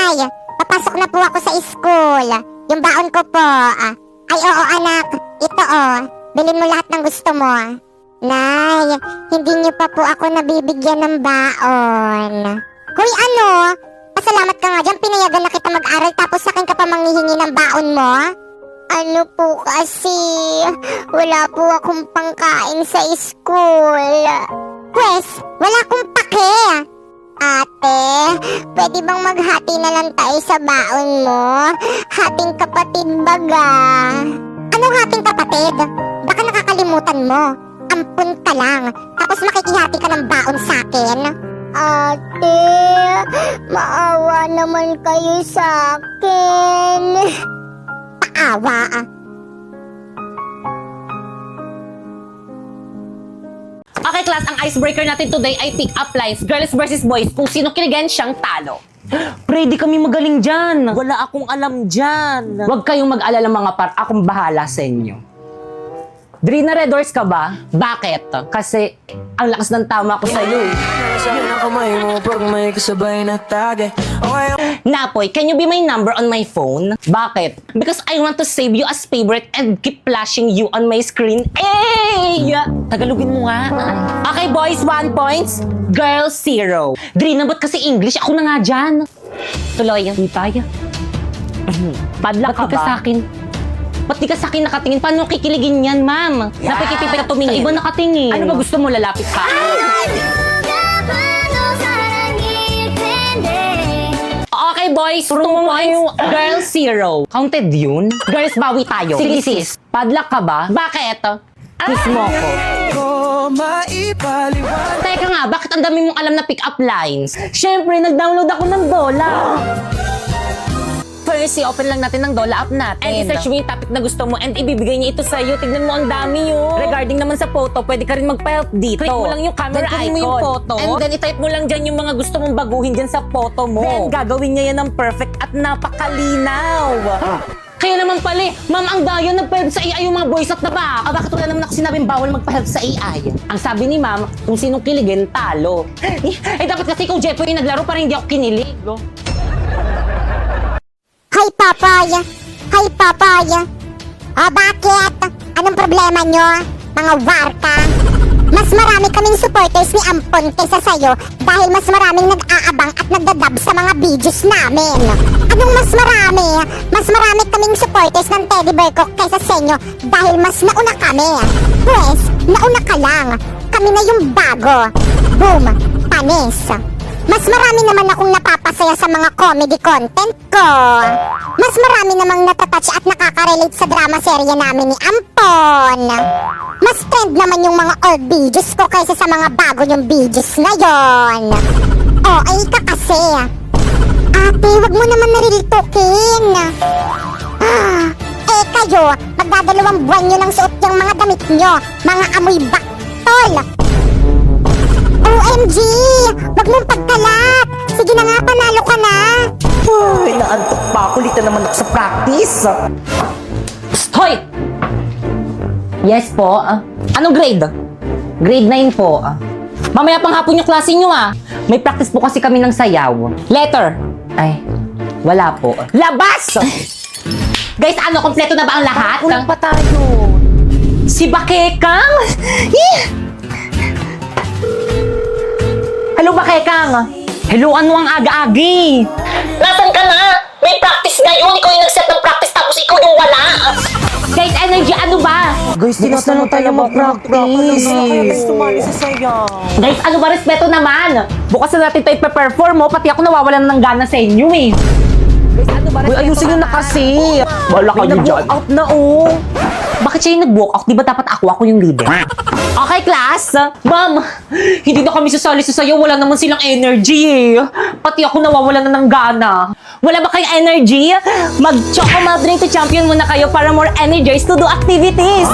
Nay, papasok na po ako sa school. Yung baon ko po. Ay, oo anak. Ito bilhin mo lahat ng gusto mo. Nay, hindi niyo pa po ako nabibigyan ng baon. Hoy, ano? Pasalamat ka nga dyan, pinayagan na kita mag-aral tapos sa akin ka pa manghihingi ng baon mo? Ano po kasi, wala po akong pangkain sa school. Pwes, wala akong pake. Ate, pwede bang maghati na lang tayo sa baon mo? Hating kapatid baga. Anong hating kapatid? Baka nakakalimutan mo. Ampun ka lang, tapos makikihati ka ng baon sa akin. Ate, maawa naman kayo sa akin. Paawa Okay class, ang icebreaker natin today ay pick up lines, girls versus boys, kung sino kinigan siyang talo. Pre, di kami magaling dyan. Wala akong alam dyan. Huwag kayong mag-alala mga par, akong bahala sa inyo. Drina, red doors ka ba? Bakit? Kasi ang lakas ng tama ko sa'yo eh. Napoy, can you be my number on my phone? Bakit? Because I want to save you as favorite and keep flashing you on my screen. Hey! Tagalogin mo nga. Okay boys, 1 points. Girls, 0. Drina, ba't kasi English? Ako na nga dyan. Tuloy. Hindi tayo. Padlak ka ba? Sa akin. Ba't di ka sa akin nakatingin? Paano kikiligin yan, ma'am? Napikipin ka tumingin. Sa iba nakatingin. Ano ba gusto mo, lalapit ka? Okay, boys. 2 points. Girls, 0. Counted yun? Girls, bawi tayo. Sige, sis. Padlak ka ba? Bakit? Kiss mo ko. Teka nga, bakit ang dami mong alam na pick-up lines? Siyempre, nag-download ako ng Dola. First, i-open lang natin ng Dola app natin. And i-search mo yung topic na gusto mo and ibibigay niya ito sa'yo. Tignan mo, ang dami yun. Regarding naman sa photo, pwede ka rin mag-help dito. Click mo lang yung camera Then, click icon. mo yung photo. And then, itype mo lang dyan yung mga gusto mong baguhin dyan sa photo mo. Then, gagawin niya yan ng perfect at napakalinaw. Kaya naman pala, ma'am, ang dayo nag-help sa AI yung mga voice at na ba? Bakit wala naman ako sinabing bawal mag-help sa AI? Ang sabi ni ma'am, kung sinong kiligin, talo. Dapat kasi kung Jeffoy yung naglaro, parang hindi ako kinilig. Hi, Papaya! Hi, Papaya! Bakit? Anong problema nyo, mga warka? Mas marami kaming supporters ni Ampon kaysa sa'yo dahil mas maraming nag-aabang at nagdadab sa mga videos namin. Anong mas marami? Mas marami kaming supporters ng Teddy Bear ko kaysa sa inyo dahil mas nauna kami. Pwes, nauna ka lang. Kami na yung bago. Boom! Panis! Mas marami naman akong napapasaya sa mga comedy content ko. Mas marami namang natatouch at nakaka-relate sa drama serye namin ni Ampon. Mas trend naman yung mga old videos ko kaysa sa mga bago yung videos ngayon. Ay ka kasi. Ate, wag mo naman narilitukin. Kayo, magdadalawang buwan nyo nang suot yung mga damit nyo. Mga amoy baktol. OMG! Wag mong pagkalat! Sige na nga, panalo ka na! Uy, naantok pa. Kulitan naman ako sa practice. Hoy! Yes po. Anong grade? Grade 9 po. Mamaya pang hapon yung klase nyo May practice po kasi kami ng sayaw. Letter. Ay, wala po. Labas! Guys, ano? Kompleto na ba ang lahat? Kulang pa tayo. Si Bakekang? Hello, Bakekang. Hello, ano ang aga-agi? Nasaan ka na? May practice ngayon. Ikaw yung nag-set ng practice tapos ikaw yung wala. Guys, energy, ano ba? Guys, tinatanong tayo mag-practice. Sumali sa sayaw. Guys, ano ba? Respeto naman. Bukas na natin ito ipe-perform mo. Pati ako nawawalan ng gana sa inyo eh. Guys, ano ba? Uy, ayusin nyo na kasi. Wala May nag-walk out na Bakit siya yung nag-walk out? Di ba dapat ako yung leader? Okay, class. Ma'am, hindi na kami sasali sa sayo. Wala naman silang energy eh. Pati ako nawawalan na ng gana. Wala ba kayong energy? Mag-choco malt drink to champion muna kayo para more energized to do activities.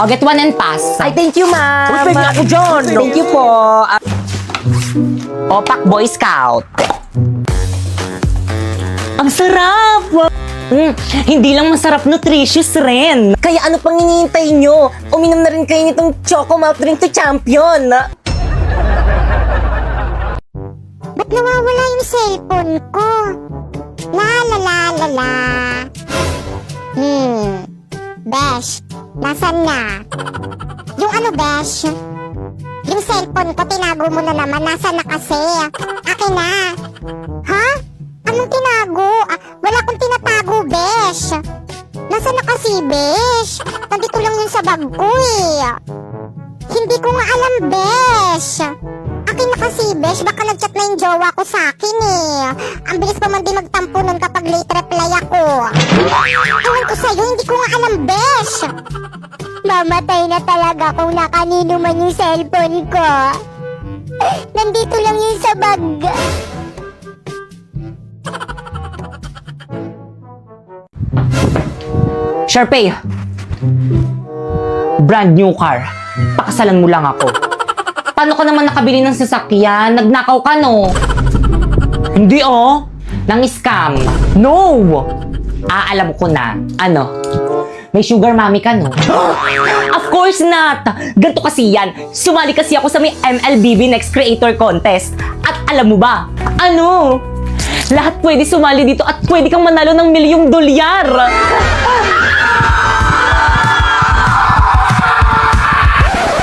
Get 1 and pass. Ay, thank you, ma'am. Uy, pwede ako dyan. Thank you po. Opak Boy Scout. Ang sarap! Hindi lang masarap, nutritious rin. Kaya ano pang hinihintay nyo? Uminom na rin kayo nitong Choco Malt Drink to Champion. Nawawala yung cellphone ko. La la la la la. Besh, nasan na? Yung ano, Besh? Yung cellphone ko, tinago mo na naman. Nasaan na kasi? Akin na. Ha? Anong tinago? Wala akong tinatago, Besh. Nasaan na kasi, Besh? Nandito lang yun sa bag ko eh. Hindi ko nga alam, Besh. Akin na kasi, Besh. Baka nag-chat na yung jowa ko sa akin eh. Ang bilis pa man din magtampo nun kapag late reply ako. Ewan ko sa'yo, hindi ko nga alam, Besh. Mamatay na talaga kung nakanino man yung cellphone ko. Nandito lang yun sa bag. Sharpay! Brand new car. Pakasalan mo lang ako. Paano ka naman nakabili ng sasakyan? Nagnakaw ka, no? Hindi, oh. Nang scam. No! Alam ko na. Ano? May sugar mommy ka, no? Of course not! Ganto kasi yan. Sumali kasi ako sa may MLBB Next Creator Contest. At alam mo ba? Ano? Lahat pwede sumali dito at pwede kang manalo ng $1,000,000.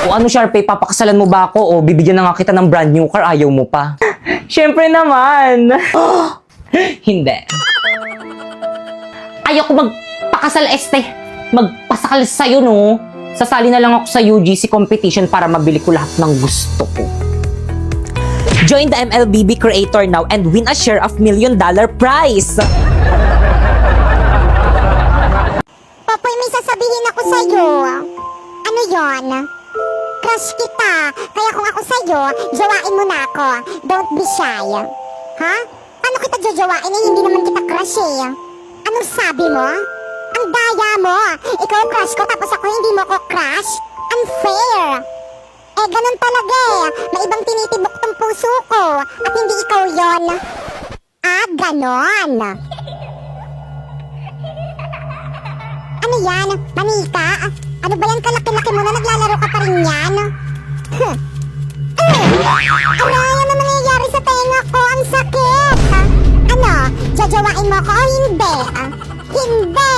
O ano, Sharpay, papakasalan mo ba ako o bibigyan na nga kita ng brand new car, ayaw mo pa? Siyempre naman. Hindi. Ayoko magpakasal, magpasakal sa'yo, no? Sasali na lang ako sa UGC competition para mabili ko lahat ng gusto ko. Join the MLBB Creator now and win a share of $1,000,000 prize. Popoy, may sasabihin ako sa'yo. Ano yon? Crush kita. Kaya kung ako sa'yo, jowain mo na ako. Don't be shy. Ha? Paano kita jojowain eh? Hindi naman kita crush eh. Anong sabi mo? Ang daya mo. Ikaw ang crush ko tapos ako hindi mo ko crush? Unfair. Eh, ganun talaga eh. May ibang tinitibok tong puso ko. At hindi ikaw yon. Ganon. Ano yan? Manika? Ano ba yan? Kalaki-laki mo na naglalaro ka pa rin yan? Aray, ano nangyayari sa tenga ko? Ang sakit! Ano? Jajawain mo ko o hindi? Hindi!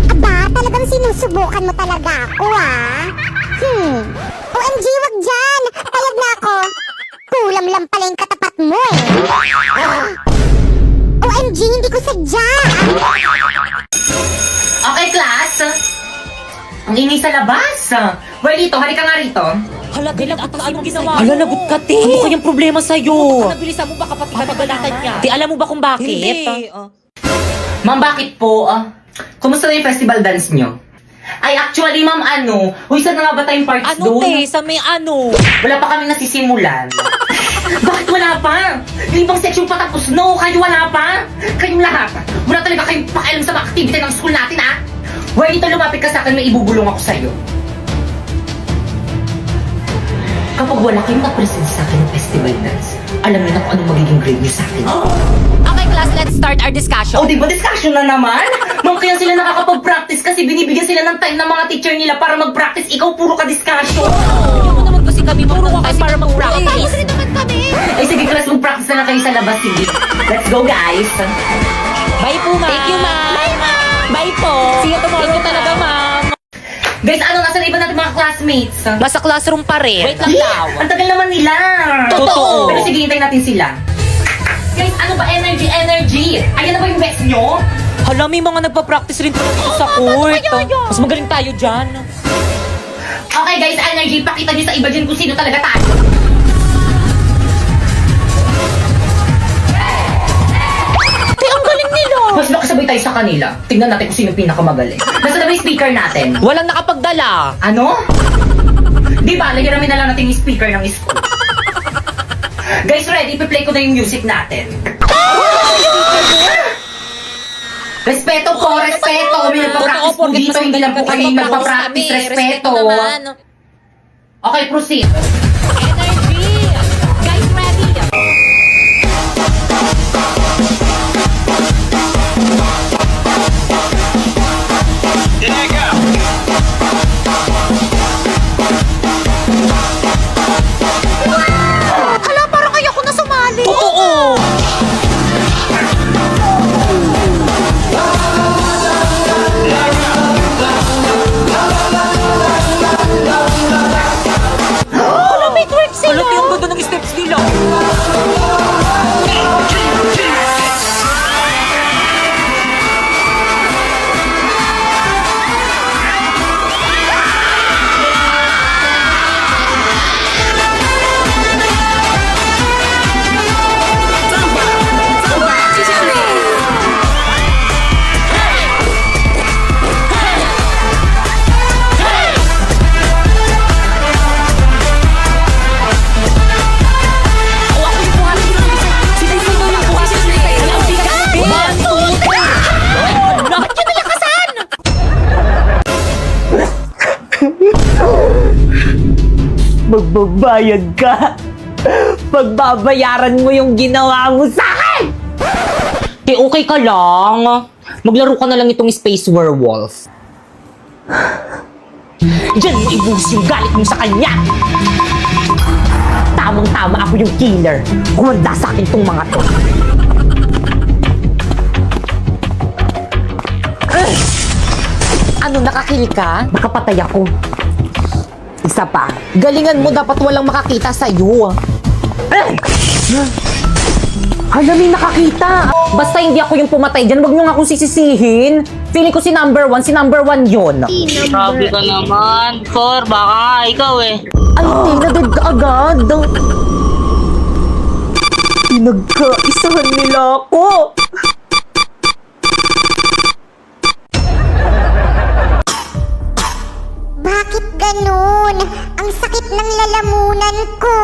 Aba, talagang sinusubukan mo talaga ako OMG, wag dyan! Payag na ako! Kulam lang pala yung katapat mo eh! OMG, hindi ko sadya! Okay, class. Ang ingay sa labas. Well, dito, halika nga rito. Hala, dilag at anong ginawa? Hala, lagot ka, te. Ano kayang problema sa'yo? Bilisan mo ba kapag ipapagalitan niya? Te, alam mo ba kung bakit? Hindi. Ma'am, bakit po? Kumusta na yung festival dance nyo? Ay, actually, ma'am, Uy, saan na nga ba tayong parts Ano, doon? te? Sa may ano? Wala pa kami nasisimulan. Bakit wala pa? Yung ibang section pa tapos, no? Kayo wala pa? Kayong lahat. Wala talaga kayong pakialam sa mga activity ng school natin, ha? Well, dito lumapit ka sa akin, may ibubulong ako sa'yo. Kapag wala kayong na-present sa akin ng festival dance, alam niyo na kung anong magiging grade niyo sa akin. Okay, class, let's start our discussion. O, di ba discussion na naman? Ma'am, kaya sila nakakapag-practice kasi binibigyan sila ng time ng mga teacher nila para mag-practice. Ikaw, puro ka discussion. Hindi mo naman kasi kami puro ka kasi para mag-practice. Hindi naman kami. Ay, sige, class, mag-practice na lang kayo sa labas. Sige. Let's go, guys. Bye po, ma'am. Thank you, ma'am. Bye, ma'am. Bye po. See you tomorrow. Thank you talaga, ma'am. Guys, nasa iba natin mga classmates? Nasa classroom pa rin. Wait lang daw. Ang tagal naman nila. Totoo. Pero sige, hintayin natin sila. Guys, ano ba? Energy. Ayan na ba yung best nyo? Hala, may mga nagpa-practice rin pala dito sa court. Mas magaling tayo dyan. Okay, guys, energy. Pakita nyo sa iba dyan kung sino talaga tayo. Ang galing nila. Mas nakasabay tayo sa kanila. Tingnan natin kung sino pinakamagaling. Nasa na ba yung speaker natin? Walang nakapagdala. Ano? Di ba, lahiramin na lang natin yung speaker ng school. Guys, ready? Ipi-play ko na yung music natin. Respeto po, respeto. May nagpa-practice po dito. Hindi lang po kami nagpa-practice. Respeto. Okay, proceed. Energy. Guys, ready? Hala, parang kaya ko na sumali. Totoo. magbabayad ka. Pagbabayaran mo yung ginawa mo sa akin! Okay ka lang. Maglaro ka na lang itong Space Werewolf. Diyan mo ibuhos yung galit mo sa kanya! Tamang-tama ako yung killer. Kumanda sa akin tong mga to. Ano, nakakil ka? Baka patay ako. Isa pa. Galingan mo, dapat walang makakita sa'yo. Hala, may nakakita. Basta hindi ako yung pumatay dyan, wag nyo nga akong sisisihin. Feeling ko si number 1 yun. Grabe ka naman. Cor, baka nga ikaw eh. Ay, tinadad ka agad. Pinagkaisahan nila ako. Bakit ganun? Ang sakit ng lalamunan ko.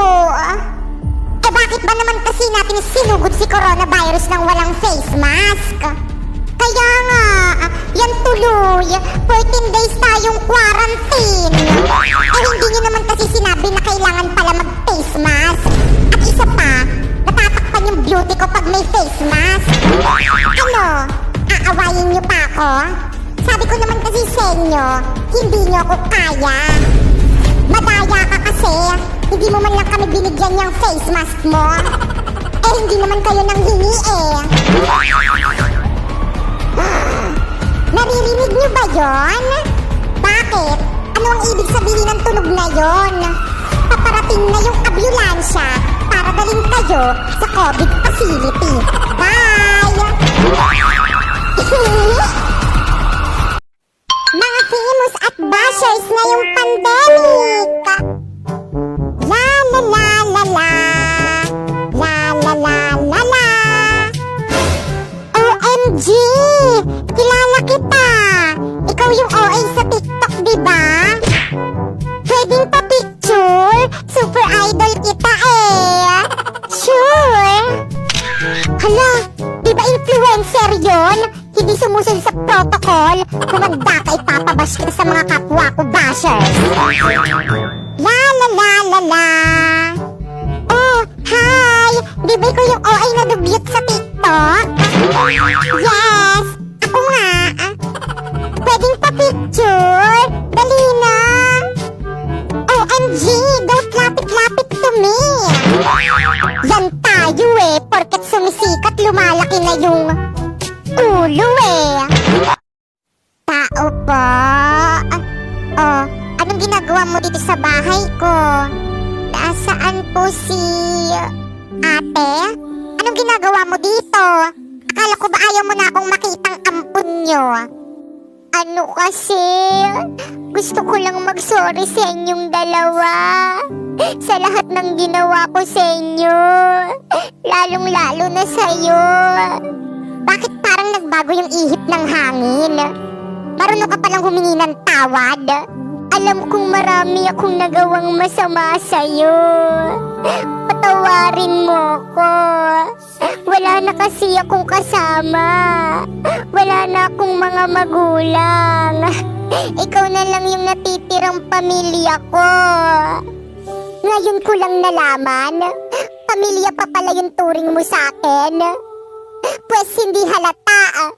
Eh bakit ba naman kasi natin sinugod si coronavirus ng walang face mask? Kaya nga, yan tuloy, 14 days tayong quarantine. Eh hindi nyo naman kasi sinabi na kailangan pala mag-face mask. At isa pa, natatakpan yung beauty ko pag may face mask. Ano, aawayin nyo pa ako? Sabi ko naman kasi sa inyo, hindi nyo ako kaya. Madaya ka kasi, hindi mo man lang kami binigyan yung face mask mo. Eh hindi naman kayo nang hingi eh. Naririnig nyo ba yon? Bakit? Ano ang ibig sabihin ng tunog na yon? Paparating na yung ambulansya para dalhin kayo sa COVID facility. Bye! Mga famous at bashers na yung pandemic! La la la la la. La la la la la. OMG! Kilala kita! Ikaw yung OA sa TikTok, diba? Pwedeng pa picture? Super idol kita eh! Sure! Hala, diba influencer yon? Hindi sumusunod sa protocol? Kumanda ka, ipapabash kita sa mga kapwa ko bashers! La la la la la. Oh, hi! Di ba ikaw yung OA na dugyot sa TikTok? Yes! Ako nga! Pwedeng pa-picture? Dali na! OMG! Don't lapit-lapit to me! Yan tayo eh! Porket sumisikat, lumalaki na yung ulo eh! Tao po! Oh, anong ginagawa mo dito sa bahay ko? Nasaan po si ate? Anong ginagawa mo dito? Akala ko ba ayaw mo na akong makitang ampun nyo? Ano kasi? Gusto ko lang mag-sorry sa inyong dalawa. Sa lahat ng ginawa ko sa inyo. Lalong-lalo na sa'yo. Bakit parang nagbago yung ihip ng hangin? Marunong ka palang humingi ng tawad. Alam kong marami akong nagawang masama sa'yo. Patawarin mo ko. Wala na kasi akong kasama. Wala na akong mga magulang. Ikaw na lang yung natitirang pamilya ko. Ngayon ko lang nalaman, pamilya pa pala yung turing mo sa akin. Pwes hindi halata.